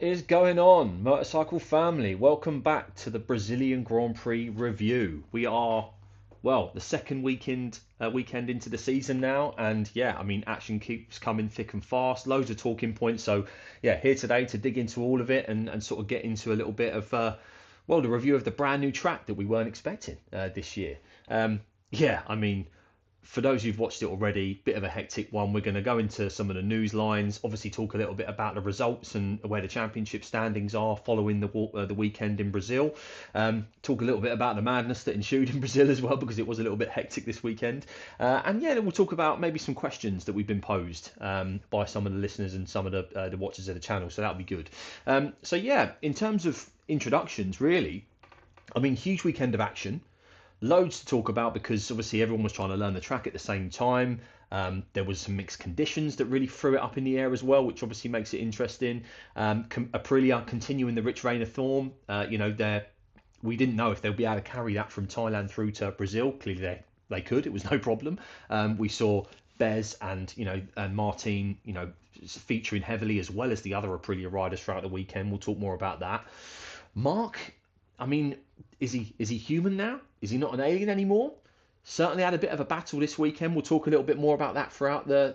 What is going on, motorcycle family? Welcome back to the Brazilian Grand Prix review. We are, well, the second weekend into the season now, and yeah, I mean, action keeps coming thick and fast. Loads of talking points. So yeah, here today to dig into all of it and sort of get into a little bit of well, the review of the brand new track that we weren't expecting this year. Yeah, I mean, for those who've watched it already, bit of a hectic one. We're going to go into some of the news lines, obviously talk a little bit about the results and where the championship standings are following the weekend in Brazil. Talk a little bit about the madness that ensued in Brazil as well, because it was a little bit hectic this weekend. And yeah, then we'll talk about maybe some questions that we've been posed by some of the listeners and some of the watchers of the channel. So that'll be good. So yeah, in terms of introductions, really, I mean, huge weekend of action. Loads to talk about because obviously everyone was trying to learn the track at the same time. There was some mixed conditions that really threw it up in the air as well, which obviously makes it interesting. Aprilia continuing the rich reign of form. We didn't know if they'll be able to carry that from Thailand through to Brazil. Clearly they could. It was no problem. We saw Bez and Martin, featuring heavily as well as the other Aprilia riders throughout the weekend. We'll talk more about that. Mark, I mean, is he human now? Is he not an alien anymore? Certainly had a bit of a battle this weekend. We'll talk a little bit more about that throughout the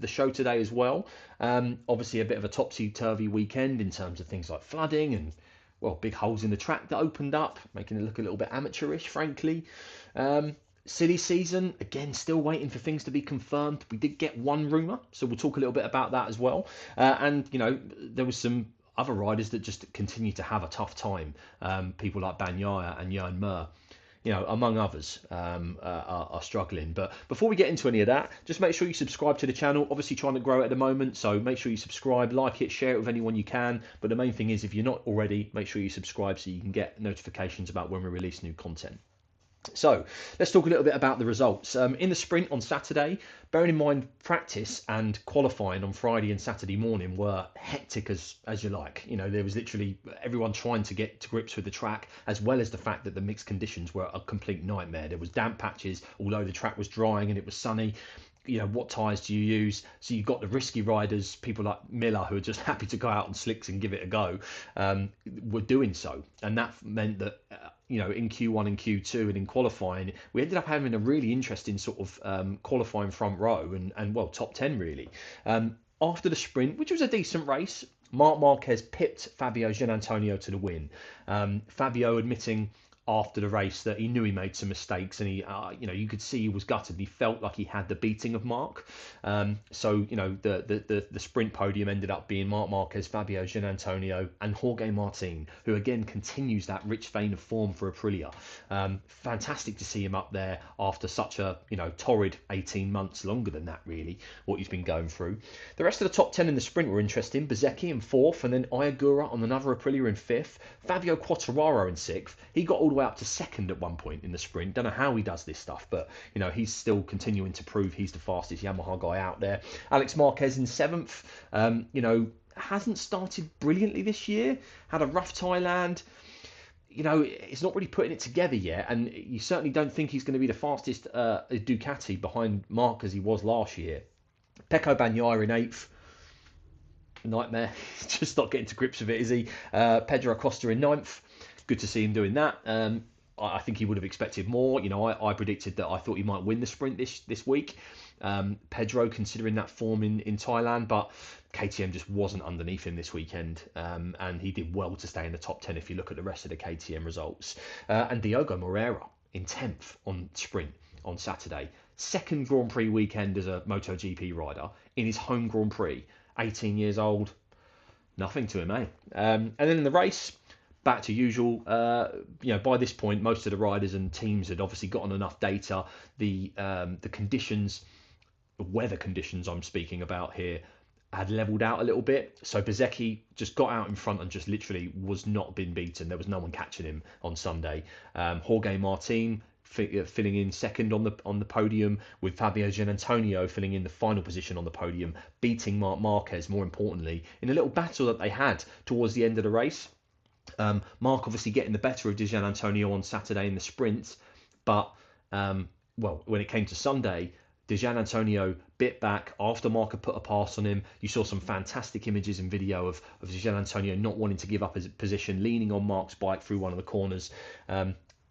show today as well. Obviously, a bit of a topsy-turvy weekend in terms of things like flooding and, well, big holes in the track that opened up, making it look a little bit amateurish, frankly. Silly season, again, still waiting for things to be confirmed. We did get one rumour, so we'll talk a little bit about that as well. There was some other riders that just continue to have a tough time. People like Bagnaia and Jan Mir, among others, are struggling. But before we get into any of that, just make sure you subscribe to the channel. Obviously trying to grow it at the moment, so make sure you subscribe, like it, share it with anyone you can. But the main thing is, if you're not already, make sure you subscribe so you can get notifications about when we release new content. So let's talk a little bit about the results. In the sprint on Saturday, bearing in mind practice and qualifying on Friday and Saturday morning were hectic as you like. There was literally everyone trying to get to grips with the track, as well as the fact that the mixed conditions were a complete nightmare. There was damp patches, although the track was drying and it was sunny. What tyres do you use? So you've got the risky riders, people like Miller, who are just happy to go out on slicks and give it a go, were doing so. And that meant that, in Q1 and Q2 and in qualifying, we ended up having a really interesting sort of qualifying front row and well, top 10 really. After the sprint, which was a decent race, Marc Marquez pipped Fabio Gianantonio to the win. Fabio admitting after the race that he knew he made some mistakes, and he, you could see he was gutted. He felt like he had the beating of Marc. The sprint podium ended up being Marc Marquez, Fabio Gianantonio, and Jorge Martin, who again continues that rich vein of form for Aprilia. Fantastic to see him up there after such a torrid 18 months, longer than that really, what he's been going through. The rest of the top 10 in the sprint were interesting. Bezzecchi in fourth, and then Ayagura on another Aprilia in fifth. Fabio Quartararo in sixth. He got all the way up to second at one point in the sprint. Don't know how he does this stuff, but he's still continuing to prove he's the fastest Yamaha guy out there. Alex Marquez in seventh. Hasn't started brilliantly this year. Had a rough Thailand. It's not really putting it together yet, and you certainly don't think he's going to be the fastest Ducati behind Marc as he was last year. Pecco Bagnaia in eighth. Nightmare. Just not getting to grips with it, is he? Pedro Acosta in ninth. Good to see him doing that. I think he would have expected more. I predicted that I thought he might win the sprint this week. Pedro, considering that form in Thailand, but KTM just wasn't underneath him this weekend, and he did well to stay in the top 10 if you look at the rest of the KTM results. And Diogo Moreira in 10th on sprint on Saturday. Second Grand Prix weekend as a MotoGP rider in his home Grand Prix. 18 years old. Nothing to him, eh? And then in the race, back to usual. By this point, most of the riders and teams had obviously gotten enough data. The conditions, the weather conditions I'm speaking about here, had leveled out a little bit. So Bezzecchi just got out in front and just literally was not been beaten. There was no one catching him on Sunday. Jorge Martin filling in second on the podium, with Fabio Gianantonio filling in the final position on the podium, beating Marc Marquez, more importantly, in a little battle that they had towards the end of the race. Marc obviously getting the better of Di Gianantonio on Saturday in the sprint, but when it came to Sunday, Gian Antonio bit back after Mark had put a pass on him. You saw some fantastic images and video of Gian Antonio not wanting to give up his position, leaning on Mark's bike through one of the corners.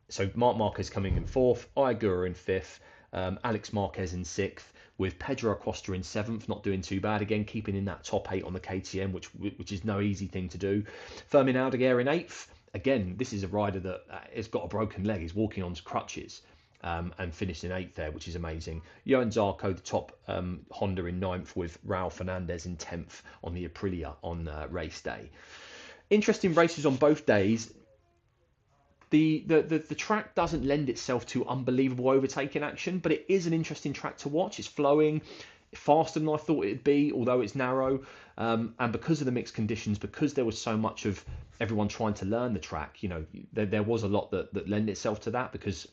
So Marc Marquez coming in fourth, Ayagura in fifth, Alex Marquez in sixth, with Pedro Acosta in seventh, not doing too bad. Again, keeping in that top 8 on the KTM, which is no easy thing to do. Fermin Aldeguer in eighth. Again, this is a rider that has got a broken leg. He's walking on crutches. And finished in eighth there, which is amazing. Johan Zarco, the top Honda, in ninth, with Raul Fernandez in 10th on the Aprilia on race day. Interesting races on both days. The track doesn't lend itself to unbelievable overtaking action, but it is an interesting track to watch. It's flowing faster than I thought it'd be, although it's narrow. And because of the mixed conditions, because there was so much of everyone trying to learn the track, there was a lot that lent itself to that, because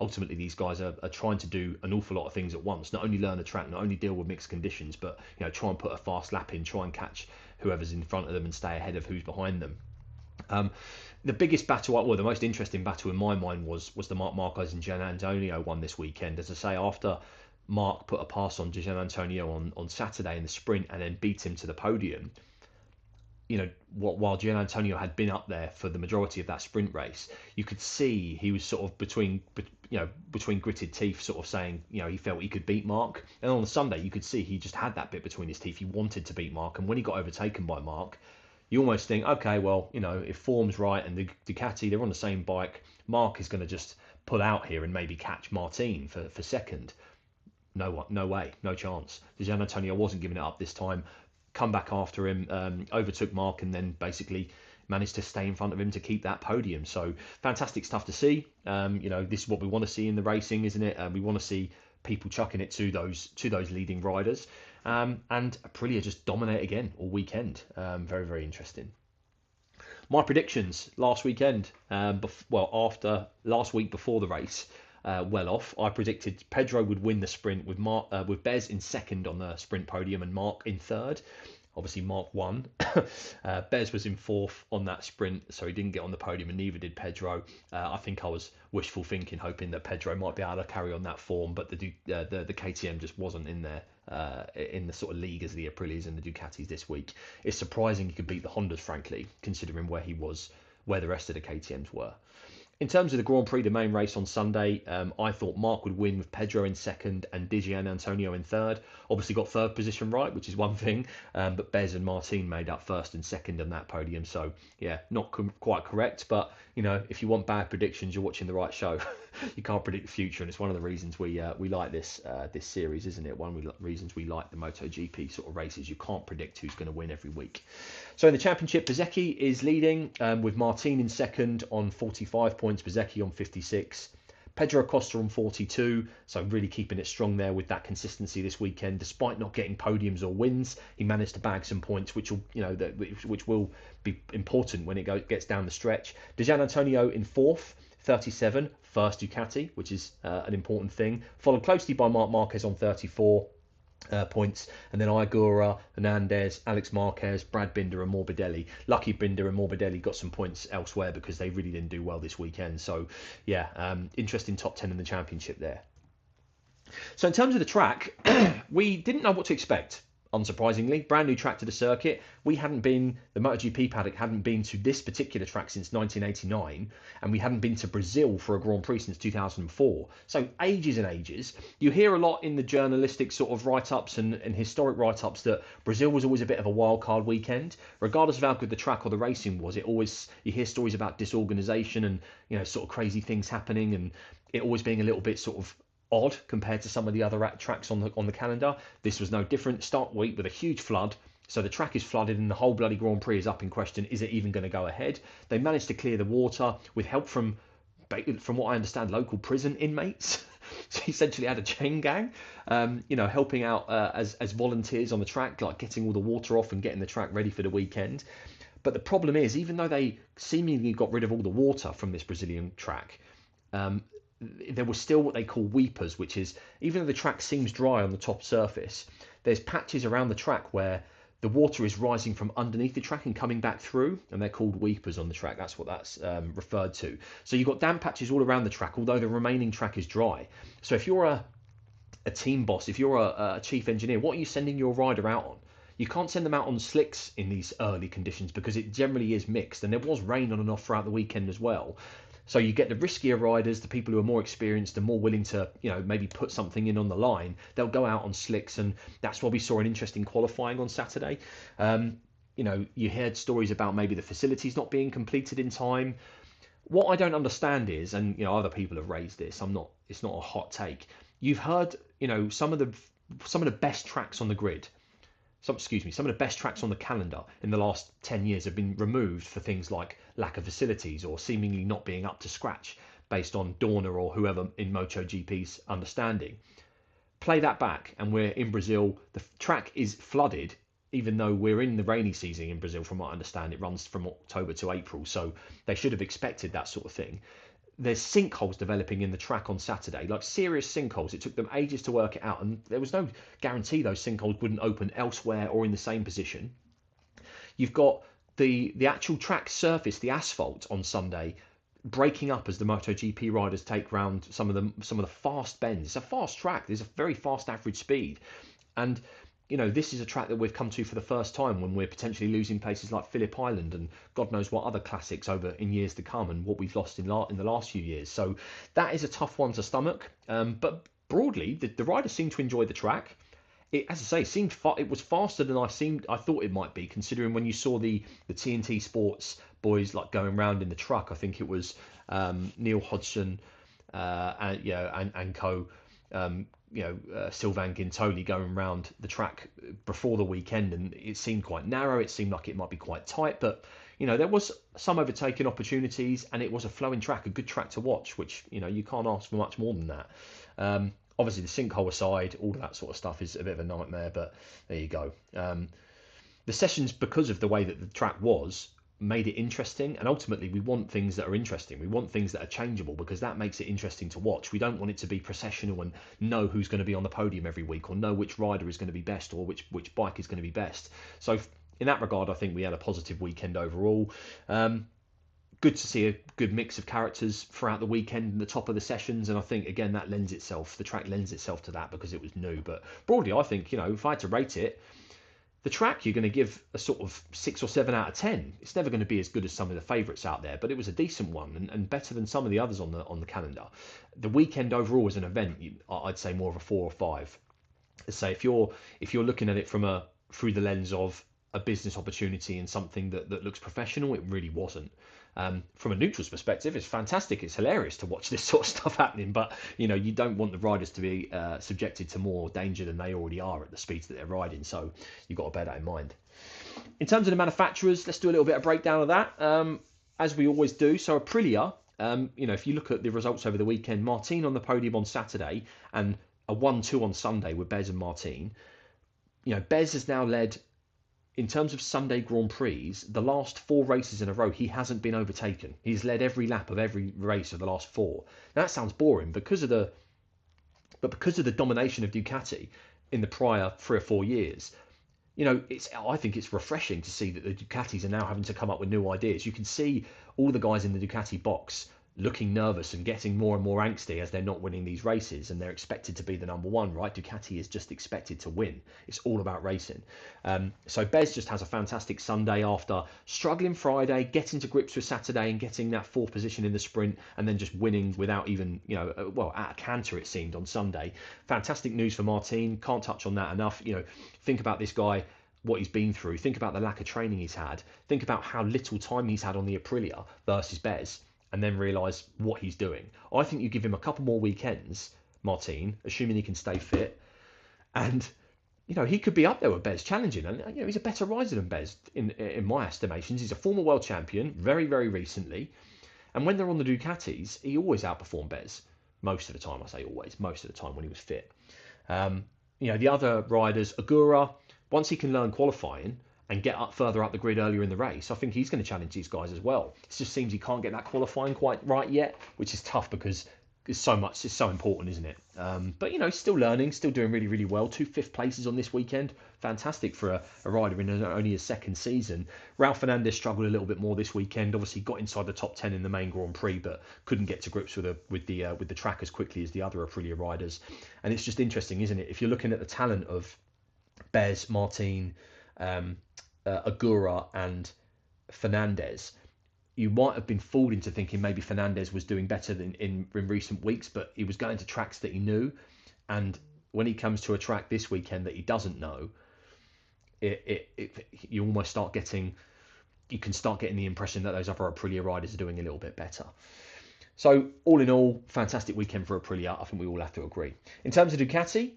ultimately these guys are trying to do an awful lot of things at once. Not only learn the track, not only deal with mixed conditions, but try and put a fast lap in, try and catch whoever's in front of them and stay ahead of who's behind them. The biggest battle, the most interesting battle in my mind was the Marc Marquez and Gian Antonio one this weekend. As I say, after Marc put a pass on Gian Antonio on Saturday in the sprint and then beat him to the podium, while Gian Antonio had been up there for the majority of that sprint race, you could see he was sort of between gritted teeth, sort of saying, he felt he could beat Marc. And on the Sunday, you could see he just had that bit between his teeth. He wanted to beat Marc, and when he got overtaken by Marc, you almost think, okay, well, if form's right and the Ducati, they're on the same bike, Marc is going to just pull out here and maybe catch Martin for second. No way, no chance. Gian Antonio wasn't giving it up this time. Come back after him, overtook Marc, and then basically managed to stay in front of him to keep that podium. So fantastic stuff to see. This is what we want to see in the racing, isn't it? We want to see people chucking it to those leading riders. And Aprilia just dominate again all weekend. Very, very interesting. My predictions last weekend, after last week before the race, well off. I predicted Pedro would win the sprint with Bez in second on the sprint podium and Marc in third. Obviously, Marc won. Bez was in fourth on that sprint, so he didn't get on the podium, and neither did Pedro. I think I was wishful thinking, hoping that Pedro might be able to carry on that form, but the KTM just wasn't in there in the sort of league as the Aprilias and the Ducatis this week. It's surprising he could beat the Hondas, frankly, considering where the rest of the KTMs were. In terms of the Grand Prix, the main race on Sunday, I thought Marc would win with Pedro in second and Gian Antonio in third. Obviously got third position right, which is one thing, but Bez and Martin made up first and second on that podium. So, yeah, not quite correct, but, if you want bad predictions, you're watching the right show. You can't predict the future, and it's one of the reasons we like this series, isn't it? One of the reasons we like the MotoGP sort of races. You can't predict who's going to win every week. So in the championship, Bezzecchi is leading with Martin in second on 45 points, Bezzecchi on 56. Pedro Acosta on 42, so really keeping it strong there with that consistency this weekend. Despite not getting podiums or wins, he managed to bag some points, which will be important when it gets down the stretch. Gian Antonio in fourth, 37, first Ducati, which is an important thing. Followed closely by Marc Marquez on 34 points, and then Ayagura, Hernandez, Alex Marquez, Brad Binder and Morbidelli. Lucky Binder and Morbidelli got some points elsewhere because they really didn't do well this weekend. So yeah, interesting top 10 in the championship there. So in terms of the track, we didn't know what to expect. Unsurprisingly, brand new track to the circuit. The MotoGP paddock hadn't been to this particular track since 1989, and we hadn't been to Brazil for a Grand Prix since 2004. So ages and ages. You hear a lot in the journalistic sort of write-ups and historic write-ups that Brazil was always a bit of a wild card weekend. Regardless of how good the track or the racing was, you hear stories about disorganisation and sort of crazy things happening, and it always being a little bit sort of odd compared to some of the other tracks on the calendar. This was no different. Start week with a huge flood, so the track is flooded and the whole bloody Grand Prix is up in question. Is it even going to go ahead? They managed to clear the water with help from what I understand, local prison inmates. So he essentially had a chain gang, helping out as volunteers on the track, like getting all the water off and getting the track ready for the weekend. But the problem is, even though they seemingly got rid of all the water from this Brazilian track, there was still what they call weepers, which is, even though the track seems dry on the top surface, there's patches around the track where the water is rising from underneath the track and coming back through, and they're called weepers on the track. That's what that's referred to. So you've got damp patches all around the track, although the remaining track is dry. So if you're a team boss, if you're a chief engineer, what are you sending your rider out on? You can't send them out on slicks in these early conditions because it generally is mixed, and there was rain on and off throughout the weekend as well. So you get the riskier riders, the people who are more experienced and more willing to, maybe put something in on the line. They'll go out on slicks, and that's why we saw an interesting qualifying on Saturday. You heard stories about maybe the facilities not being completed in time. What I don't understand is, and other people have raised this. It's not a hot take. You've heard, some of the best tracks on the grid. Some of the best tracks on the calendar in the last 10 years have been removed for things like lack of facilities or seemingly not being up to scratch based on Dorna or whoever in MotoGP's understanding. Play that back, and we're in Brazil. The track is flooded, even though we're in the rainy season in Brazil. From what I understand, it runs from October to April, so they should have expected that sort of thing. There's sinkholes developing in the track on Saturday, like serious sinkholes. It took them ages to work it out, and there was no guarantee those sinkholes wouldn't open elsewhere or in the same position. You've got the actual track surface, the asphalt on Sunday, breaking up as the MotoGP riders take round some of the fast bends. It's a fast track. There's a very fast average speed, and this is a track that we've come to for the first time when we're potentially losing places like Phillip Island and God knows what other classics over in years to come, and what we've lost in the last few years. So that is a tough one to stomach. But broadly, the riders seem to enjoy the track. It, as I say, it was faster than I thought it might be, considering when you saw the TNT Sports boys like going round in the truck. I think it was Neil Hodgson and co. Sylvain Gintoli going around the track before the weekend, and it seemed quite narrow. It seemed like it might be quite tight, but there was some overtaking opportunities, and it was a flowing track, a good track to watch, which you can't ask for much more than that. Obviously, the sinkhole aside, all of that sort of stuff is a bit of a nightmare, but there you go. The sessions, because of the way that the track was, made it interesting, and ultimately we want things that are interesting. We want things that are changeable, because that makes it interesting to watch. We don't want it to be processional and know who's going to be on the podium every week, or know which rider is going to be best, or which bike is going to be best. So in that regard, I think we had a positive weekend overall. Good to see a good mix of characters throughout the weekend and the top of the sessions, and I think again the track lends itself to that because it was new. But broadly, I think if I had to rate it, the track you're going to give a sort of 6 or 7 out of 10. It's never going to be as good as some of the favourites out there, but it was a decent one, and better than some of the others on the calendar. The weekend overall as an event, I'd say more of a 4 or 5. Let's say if you're looking at it through the lens of a business opportunity and something that looks professional, it really wasn't. From a neutral's perspective, it's fantastic. It's hilarious to watch this sort of stuff happening, but you don't want the riders to be subjected to more danger than they already are at the speeds that they're riding. So you've got to bear that in mind. In terms of the manufacturers, let's do a little bit of breakdown of that, as we always do. So Aprilia, if you look at the results over the weekend, Martin on the podium on Saturday and a 1-2 on Sunday with Bez and Martin. Bez has now led, in terms of Sunday Grand Prix, the last 4 races in a row, he hasn't been overtaken. He's led every lap of every race of the last 4. Now, that sounds boring because of the domination of Ducati in the prior 3 or 4 years. I think it's refreshing to see that the Ducatis are now having to come up with new ideas. You can see all the guys in the Ducati box looking nervous and getting more and more angsty as they're not winning these races, and they're expected to be the number one, right? Ducati is just expected to win. It's all about racing. So Bez just has a fantastic Sunday after struggling Friday, getting to grips with Saturday and getting that 4th position in the sprint, and then just winning without even, at a canter it seemed on Sunday. Fantastic news for Martin. Can't touch on that enough. Think about this guy, what he's been through. Think about the lack of training he's had. Think about how little time he's had on the Aprilia versus Bez, and then realise what he's doing. I think you give him a couple more weekends, Martin, assuming he can stay fit, and he could be up there with Bez challenging. And he's a better rider than Bez in my estimations. He's a former world champion, very, very recently, and when they're on the Ducatis, he always outperformed Bez. Most of the time, I say always, most of the time when he was fit. The other riders, Agura, once he can learn qualifying and get further up the grid earlier in the race, I think he's going to challenge these guys as well. It just seems he can't get that qualifying quite right yet, which is tough because is so much. It's so important, isn't it? But still learning, still doing really, really well. Two fifth places on this weekend, fantastic for a rider in only his second season. Ralph Fernandez struggled a little bit more this weekend. Obviously, got inside the top 10 in the main Grand Prix, but couldn't get to grips with the track as quickly as the other Aprilia riders. And it's just interesting, isn't it? If you're looking at the talent of Bez, Martin, Agura, and Fernandez, you might have been fooled into thinking maybe Fernandez was doing better than in recent weeks, but he was going to tracks that he knew, and when he comes to a track this weekend that he doesn't know, you almost you can start getting the impression that those other Aprilia riders are doing a little bit better. So all in all, fantastic weekend for Aprilia. I think we all have to agree. In terms of Ducati,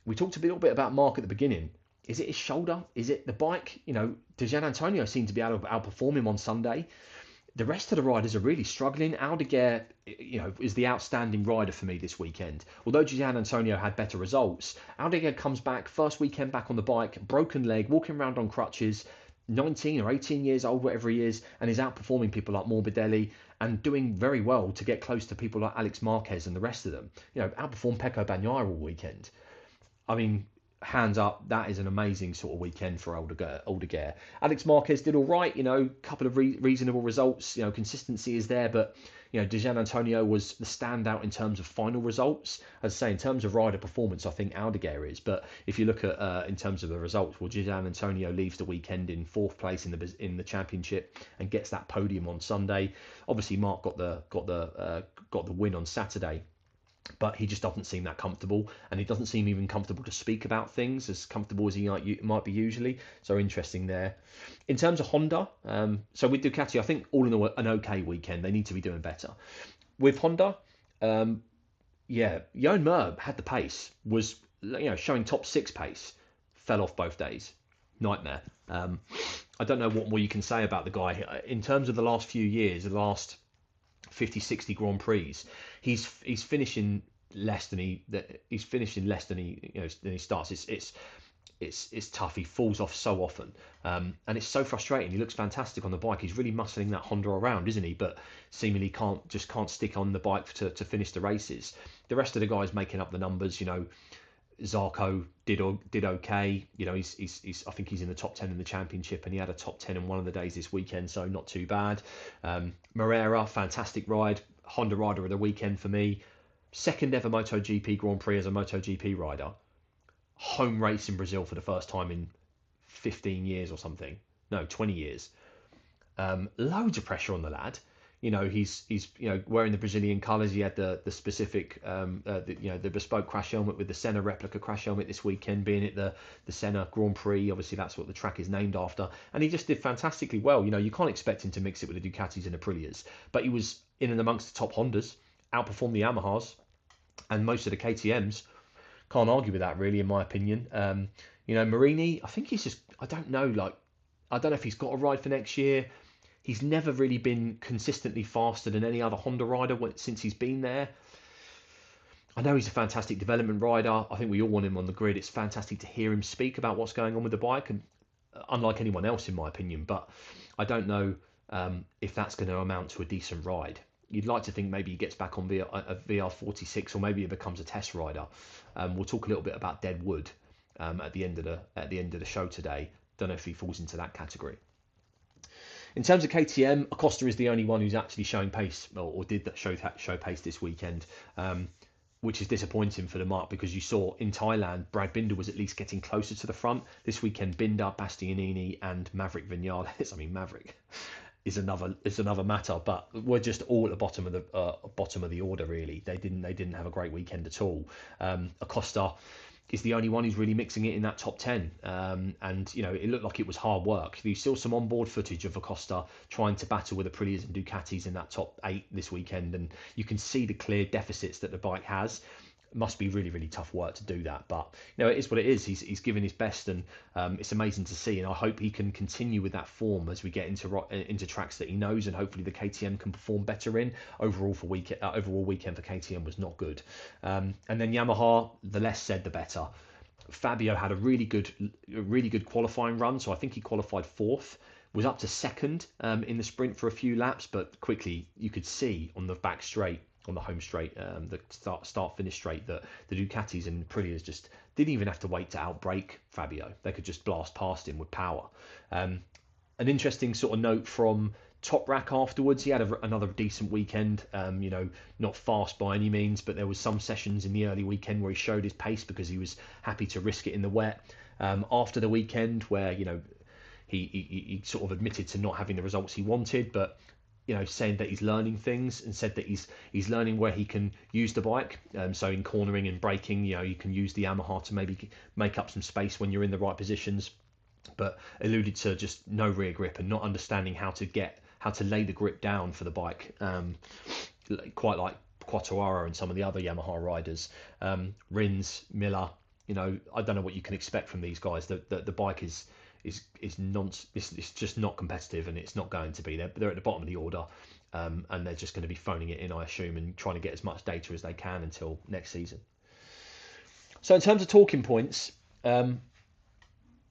we talked a little bit about Mark at the beginning. Is it his shoulder? Is it the bike? Gian Antonio seemed to be able to outperform him on Sunday. The rest of the riders are really struggling. Aldeguer, is the outstanding rider for me this weekend. Although Gian Antonio had better results, Aldeguer comes back, first weekend back on the bike, broken leg, walking around on crutches, 19 or 18 years old, whatever he is, and is outperforming people like Morbidelli and doing very well to get close to people like Alex Marquez and the rest of them. Outperformed Pecco Bagnaia all weekend. I mean, hands up, that is an amazing sort of weekend for Aldeguer. Alex Marquez did all right, couple of reasonable results. Consistency is there, but Gian Antonio was the standout in terms of final results. As I say, in terms of rider performance, I think Aldeguer is. But if you look at in terms of the results, well, Gian Antonio leaves the weekend in fourth place in the championship and gets that podium on Sunday. Obviously, Mark got the win on Saturday, but he just doesn't seem that comfortable, and he doesn't seem even comfortable to speak about things as comfortable as he might be usually. So interesting there. In terms of Honda, so with Ducati, I think all in all an okay weekend. They need to be doing better. With Honda, Johan Mir had the pace, was showing top 6 pace, fell off both days. Nightmare. I don't know what more you can say about the guy. In terms of the last few years, the last 50, 60 Grand Prix, he's finishing less than he starts. It's tough. He falls off so often, and it's so frustrating. He looks fantastic on the bike. He's really muscling that Honda around, isn't he? But seemingly can't stick on the bike to finish the races. The rest of the guys making up the numbers. Zarco did okay. He's I think he's in the top 10 in the championship, and he had a top 10 in one of the days this weekend, so not too bad. Moreira, fantastic ride, Honda rider of the weekend for me. Second ever MotoGP Grand Prix as a MotoGP rider. Home race in Brazil for the first time in 15 years or something. No, 20 years. Loads of pressure on the lad. He's wearing the Brazilian colours. He had the specific the bespoke crash helmet with the Senna replica crash helmet this weekend, being it the Senna Grand Prix. Obviously, that's what the track is named after, and he just did fantastically well. You can't expect him to mix it with the Ducatis and Aprilias, but he was in and amongst the top Hondas, outperformed the Yamahas and most of the KTM's. Can't argue with that, really, in my opinion. Marini, I think he's just, I don't know if he's got a ride for next year. He's never really been consistently faster than any other Honda rider since he's been there. I know he's a fantastic development rider. I think we all want him on the grid. It's fantastic to hear him speak about what's going on with the bike, and unlike anyone else, in my opinion. But I don't know if that's going to amount to a decent ride. You'd like to think maybe he gets back on a VR46, or maybe he becomes a test rider. We'll talk a little bit about Deadwood at the end of the show today. Don't know if he falls into that category. In terms of KTM, Acosta is the only one who's actually showing pace, or did show pace this weekend, which is disappointing for the mark, because you saw in Thailand, Brad Binder was at least getting closer to the front. This weekend, Binder, Bastianini, and Maverick Vinales. I mean, Maverick is another matter, but we're just all at the bottom of the order, really. They didn't have a great weekend at all. Acosta is the only one who's really mixing it in that top 10. And it looked like it was hard work. You saw some onboard footage of Acosta trying to battle with Aprilias and Ducatis in that top 8 this weekend, and you can see the clear deficits that the bike has. It must be really, really tough work to do that, but it is what it is. He's given his best, and it's amazing to see, and I hope he can continue with that form as we get into tracks that he knows, and hopefully the KTM can perform better in. Overall weekend for KTM was not good. And then Yamaha, the less said the better. Fabio had a really good qualifying run, so I think he qualified 4th, was up to 2nd in the sprint for a few laps, but quickly you could see on the back straight on the home straight, the start finish straight, that the Ducatis and Aprilias just didn't even have to wait to outbrake Fabio. They could just blast past him with power. An interesting sort of note from Top Rack afterwards. He had another decent weekend. Not fast by any means, but there was some sessions in the early weekend where he showed his pace because he was happy to risk it in the wet. After the weekend, where he sort of admitted to not having the results he wanted, but saying that he's learning things, and said that he's learning where he can use the bike. So in cornering and braking, you can use the Yamaha to maybe make up some space when you're in the right positions. But alluded to just no rear grip and not understanding how to lay the grip down for the bike, quite like Quattuaro and some of the other Yamaha riders. Rins, Miller, I don't know what you can expect from these guys. The bike is it's just not competitive, and it's not going to be. They're at the bottom of the order, and they're just going to be phoning it in, I assume, and trying to get as much data as they can until next season. So in terms of talking points,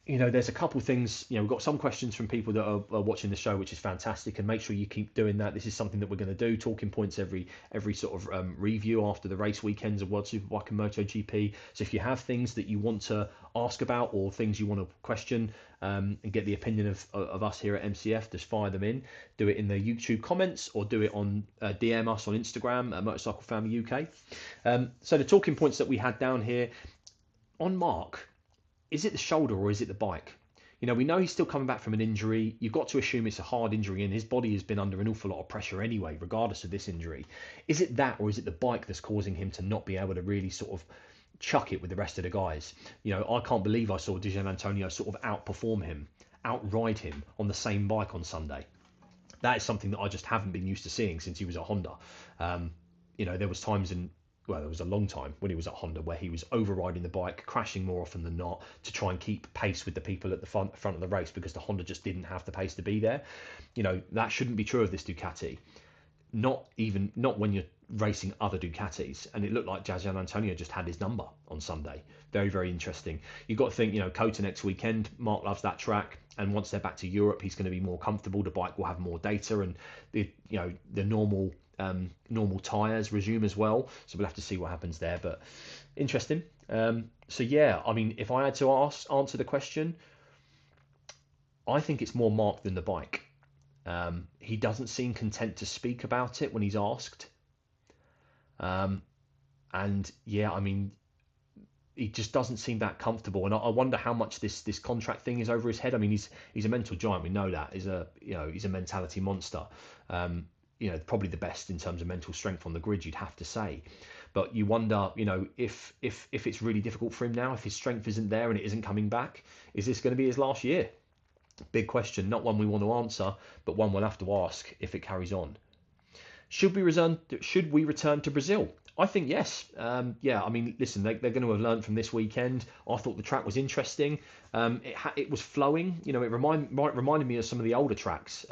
there's a couple things. We've got some questions from people that are watching the show, which is fantastic, and make sure you keep doing that. This is something that we're going to do, talking points every sort of review after the race weekends of World Superbike and MotoGP. So if you have things that you want to ask about or things you want to question, and get the opinion of us here at MCF, just fire them in. Do it in the YouTube comments, or do it on DM us on Instagram at Motorcycle Family UK. So the talking points that we had down here on Mark. Is it the shoulder or is it the bike? We know he's still coming back from an injury. You've got to assume it's a hard injury, and his body has been under an awful lot of pressure anyway, regardless of this injury. Is it that, or is it the bike that's causing him to not be able to really sort of chuck it with the rest of the guys? I can't believe I saw Di Giannantonio sort of outperform him, outride him on the same bike on Sunday. That is something that I just haven't been used to seeing since he was at Honda. There was times there was a long time when he was at Honda where he was overriding the bike, crashing more often than not to try and keep pace with the people at the front of the race, because the Honda just didn't have the pace to be there. That shouldn't be true of this Ducati. Not when you're racing other Ducatis. And it looked like Giannantonio just had his number on Sunday. Very, very interesting. You've got to think, Kota next weekend. Mark loves that track. And once they're back to Europe, he's going to be more comfortable. The bike will have more data, and the normal tyres resume as well, so we'll have to see what happens there, but interesting. So yeah, I mean, if I had to answer the question, I think it's more Mark than the bike. He doesn't seem content to speak about it when he's asked, and yeah, I mean, he just doesn't seem that comfortable, and I wonder how much this contract thing is over his head. I mean, he's a mental giant, we know that. He's a mentality monster. Probably the best in terms of mental strength on the grid, you'd have to say. But you wonder, if it's really difficult for him now, if his strength isn't there and it isn't coming back, is this going to be his last year? Big question, not one we want to answer, but one we'll have to ask if it carries on. Should we return to Brazil? I think yes. Yeah, I mean, listen, they're going to have learned from this weekend. I thought the track was interesting. It was flowing. It reminded me of some of the older tracks.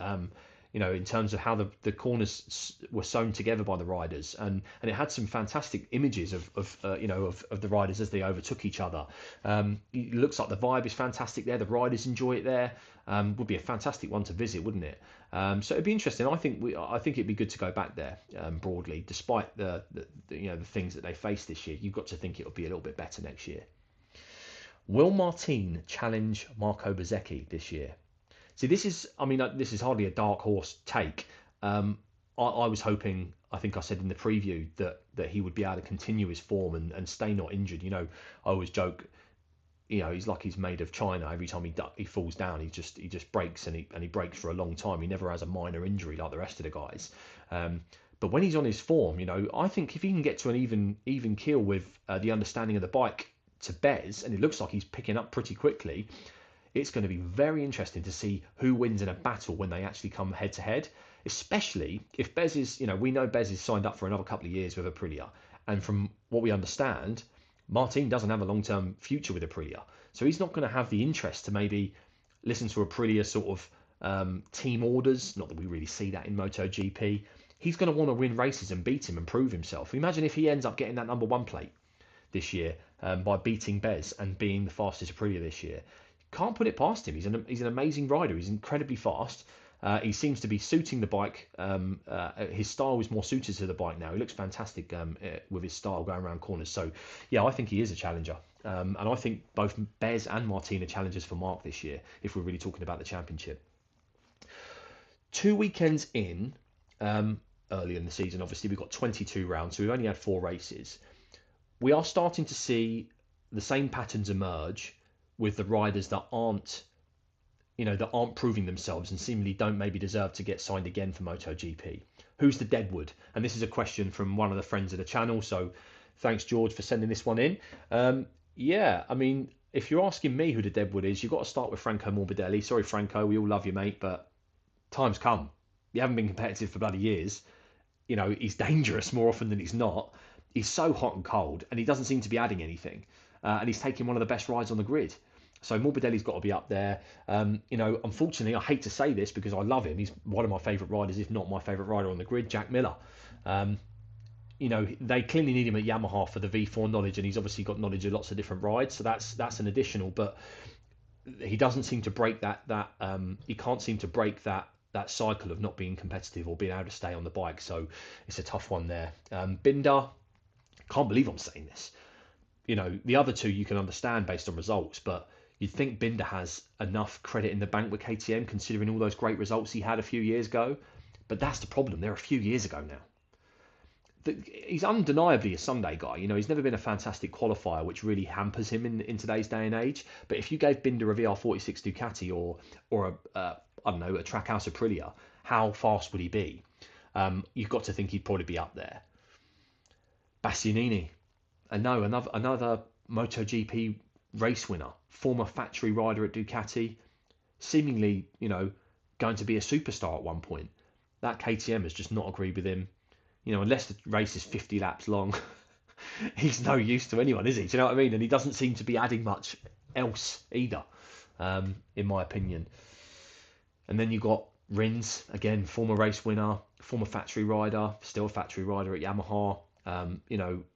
In terms of how the corners were sewn together by the riders, and it had some fantastic images of the riders as they overtook each other. It looks like the vibe is fantastic there. The riders enjoy it there. Would be a fantastic one to visit, wouldn't it? So it'd be interesting. I think it'd be good to go back there. Broadly, despite the things that they faced this year, you've got to think it'll be a little bit better next year. Will Martin challenge Marco Bezzecchi this year? See, this is hardly a dark horse take. I was hoping, I think I said in the preview, that he would be able to continue his form and stay not injured. I always joke, he's like he's made of china. Every time he falls down, he just breaks, and he breaks for a long time. He never has a minor injury like the rest of the guys. But when he's on his form, I think if he can get to an even keel with the understanding of the bike to Bez, and it looks like he's picking up pretty quickly, it's going to be very interesting to see who wins in a battle when they actually come head to head, especially if Bez is, we know Bez is signed up for another couple of years with Aprilia. And from what we understand, Martin doesn't have a long-term future with Aprilia. So he's not going to have the interest to maybe listen to Aprilia sort of team orders. Not that we really see that in MotoGP. He's going to want to win races and beat him and prove himself. Imagine if he ends up getting that number one plate this year by beating Bez and being the fastest Aprilia this year. Can't put it past him. He's an amazing rider. He's incredibly fast. He seems to be suiting the bike. His style is more suited to the bike now. He looks fantastic with his style going around corners. So, yeah, I think he is a challenger. And I think both Bez and Martin are challengers for Mark this year, if we're really talking about the championship. 2 weekends in, early in the season, obviously, we've got 22 rounds, so we've only had 4 races. We are starting to see the same patterns emerge with the riders that aren't proving themselves and seemingly don't maybe deserve to get signed again for MotoGP. Who's the deadwood? And this is a question from one of the friends of the channel, so thanks, George, for sending this one in. Yeah, I mean, if you're asking me who the deadwood is, you've got to start with Franco Morbidelli. Sorry, Franco, we all love you, mate, but time's come. You haven't been competitive for bloody years. He's dangerous more often than he's not. He's so hot and cold, and he doesn't seem to be adding anything. And he's taking one of the best rides on the grid. So Morbidelli's got to be up there. Unfortunately, I hate to say this because I love him. He's one of my favourite riders, if not my favourite rider on the grid, Jack Miller. They clearly need him at Yamaha for the V4 knowledge, and he's obviously got knowledge of lots of different rides. So that's an additional, but he doesn't seem to break that. He can't seem to break that cycle of not being competitive or being able to stay on the bike. So it's a tough one there. Binder, can't believe I'm saying this. The other two you can understand based on results, but you'd think Binder has enough credit in the bank with KTM considering all those great results he had a few years ago. But that's the problem. They're a few years ago now. He's undeniably a Sunday guy. He's never been a fantastic qualifier, which really hampers him in today's day and age. But if you gave Binder a VR46 Ducati or a Trackhouse Aprilia, how fast would he be? You've got to think he'd probably be up there. Bastianini, another MotoGP race winner, former factory rider at Ducati, seemingly, going to be a superstar at one point. That KTM has just not agreed with him. Unless the race is 50 laps long, he's no use to anyone, is he? Do you know what I mean? And he doesn't seem to be adding much else either, in my opinion. And then you've got Rins, again, former race winner, former factory rider, still a factory rider at Yamaha.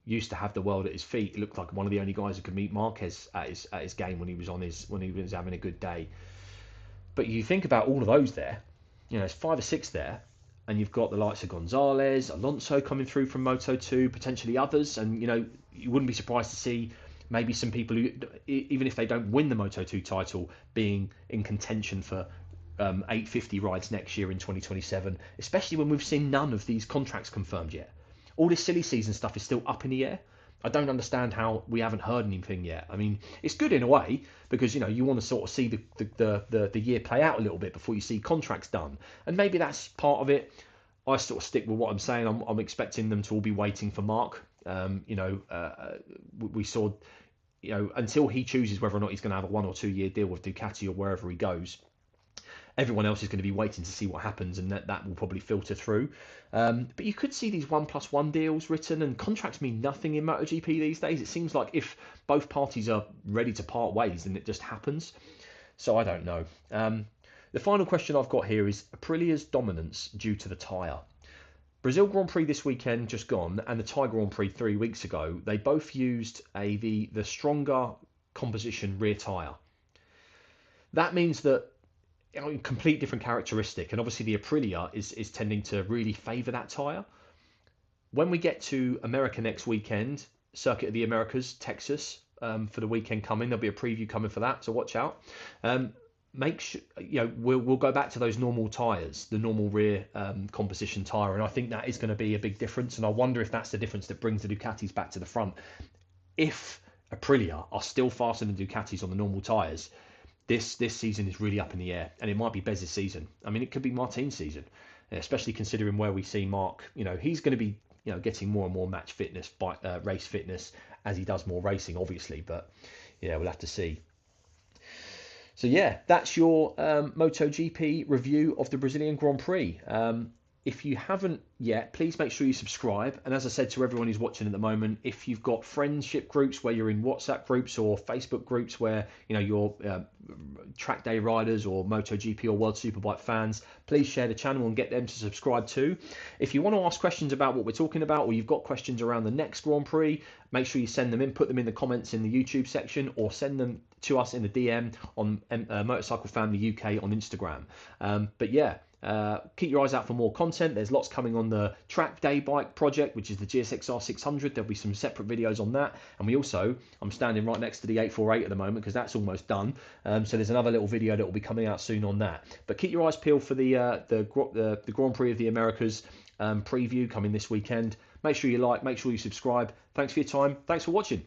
Used to have the world at his feet. He looked like one of the only guys who could meet Marquez at his game when he was having a good day. But you think about all of those there, there's 5 or 6 there, and you've got the likes of Gonzalez, Alonso coming through from Moto2, potentially others, and you wouldn't be surprised to see maybe some people who, even if they don't win the Moto2 title, being in contention for 850 rides next year in 2027, especially when we've seen none of these contracts confirmed yet. All this silly season stuff is still up in the air. I don't understand how we haven't heard anything yet. I mean, it's good in a way because you want to sort of see the year play out a little bit before you see contracts done, and maybe that's part of it. I sort of stick with what I'm saying. I'm expecting them to all be waiting for Mark. We saw, until he chooses whether or not he's going to have a 1 or 2 year deal with Ducati or wherever he goes. Everyone else is going to be waiting to see what happens, and that will probably filter through. But you could see these 1+1 deals written, and contracts mean nothing in MotoGP these days. It seems like if both parties are ready to part ways, then it just happens. So I don't know. The final question I've got here is Aprilia's dominance due to the tyre. Brazil Grand Prix this weekend just gone, and the Thai Grand Prix 3 weeks ago, they both used the stronger composition rear tyre. That means that complete different characteristic, and obviously the Aprilia is tending to really favour that tyre. When we get to America next weekend, Circuit of the Americas, Texas, for the weekend coming, there'll be a preview coming for that, so watch out. Make sure we'll go back to those normal tyres, the normal rear composition tyre, and I think that is going to be a big difference. And I wonder if that's the difference that brings the Ducatis back to the front. If Aprilia are still faster than Ducatis on the normal tyres, this season is really up in the air, and it might be Bez's season. I mean, it could be Martin's season, especially considering where we see Mark. He's going to be getting more and more match fitness, race fitness as he does more racing, obviously. But yeah, we'll have to see. So yeah, that's your MotoGP review of the Brazilian Grand Prix. If you haven't yet, please make sure you subscribe. And as I said to everyone who's watching at the moment, if you've got friendship groups where you're in WhatsApp groups or Facebook groups where you're track day riders or MotoGP or World Superbike fans, please share the channel and get them to subscribe too. If you want to ask questions about what we're talking about, or you've got questions around the next Grand Prix, make sure you send them in, put them in the comments in the YouTube section, or send them to us in the DM on Motorcycle Family UK on Instagram. But yeah, Keep your eyes out for more content. There's lots coming on the track day bike project, which is the GSXR 600. There'll be some separate videos on that. And I'm standing right next to the 848 at the moment because that's almost done. So there's another little video that will be coming out soon on that. But keep your eyes peeled for the Grand Prix of the Americas preview coming this weekend. Make sure you like, make sure you subscribe. Thanks for your time. Thanks for watching.